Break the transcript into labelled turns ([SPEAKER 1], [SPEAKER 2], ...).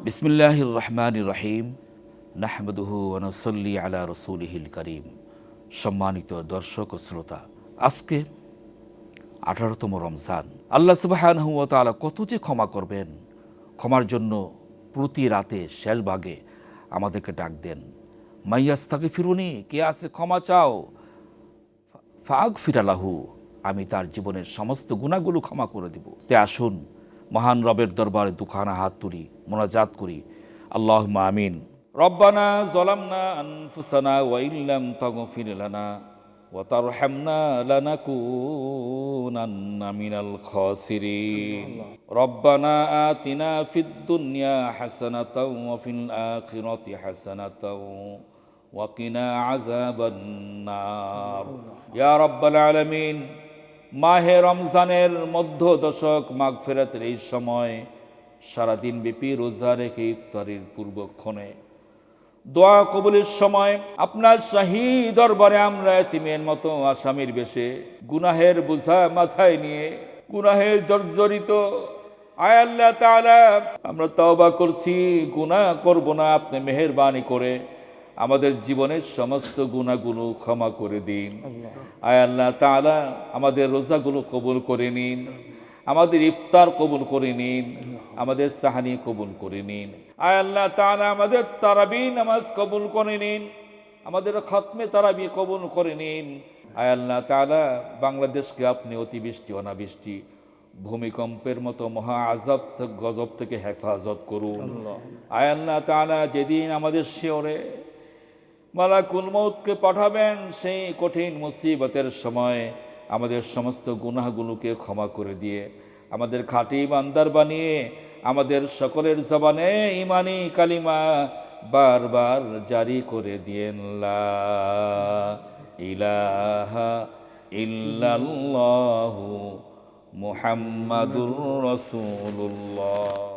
[SPEAKER 1] বিসমিল্লাহির রহমানির রহিম নাহমাদুহু ওয়া নুসাল্লি আলা রাসূলিহিল কারীম। সম্মানিত দর্শক ও শ্রোতা, আজকে 18তম রমজান। আল্লাহ সুবহানাহু ওয়া তাআলা কত যে ক্ষমা করবেন, ক্ষমার জন্য প্রতি রাতে শেষ ভাগে আমাদেরকে ডাক দেন, মাইয়াস্তাগফিরুনি, কে আছে ক্ষমা চাও, ফাগফির লাহু, আমি তার জীবনের সমস্ত গুনাহগুলো ক্ষমা করে দিব। তে আসুন মহান রবের দরবারে দুখানা হাত তুলি, মোনাজাত করি। আল্লাহুম্মা আমিন। রব্বানা যালামনা আনফুসানা ওয়া ইল্লাম তাগফির লানা ওয়া তারহামনা লানাকুনান্না মিনাল খাসিরিন। রব্বানা আতিনা ফিদ দুনিয়া হাসানাতাও ওয়া ফিল আখিরাতি হাসানাতাও ওয়া কিনা আযাবান নার। ইয়া রাব্বাল আলামিন, মাহে রমজানের মধ্য দশক মাগফিরাতের এই সময় সারাদিন ব্যাপী রোজা রেখে ইফতারের পূর্বক্ষণে দোয়া কবুলের সময় আপনার শাহী দরবারে আমরা এতিমের মতো আসামির বেশে গুনাহের বোঝা মাথায় নিয়ে গুনাহের জর্জরিত, আয় আল্লাহ তাআলা আমরা তওবা করছি, গুনাহ করব না। আপনি মেহেরবানি করে আমাদের জীবনের সমস্ত গুনাহগুলো ক্ষমা করে দিন। আয় আল্লাহ তাআলা আমাদের রোজাগুলো কবুল করে নিন, আমাদের ইফতার কবুল করে নিন, আমাদের সাহানি কবুল করে নিন। আয় আল্লাহ তাআলা আমাদের তারাবি নামাজ কবুল করে নিন, আমাদের খতমে তারাবি কবুল করে নিন। আয় আল্লাহ তাআলা বাংলাদেশকে আপনি অতিবৃষ্টি অনাবৃষ্টি ভূমিকম্পের মতো মহা আযাব গজব থেকে হেফাজত করুন। আয় আল্লাহ তাআলা যেদিন আমাদের শিয়রে মালাকুল মউতকে পাঠাবেন, সেই কঠিন মুসিবতের সময় আমাদের সমস্ত গুনাহগুলোকে ক্ষমা করে দিয়ে আমাদের খাঁটি বান্দার বানিয়ে আমাদের সকলের জবানে ঈমানি কালিমা বারবার জারি করে দিয়েন, লা ইলাহা ইল্লাল্লাহু মুহাম্মাদুর রাসূলুল্লাহ।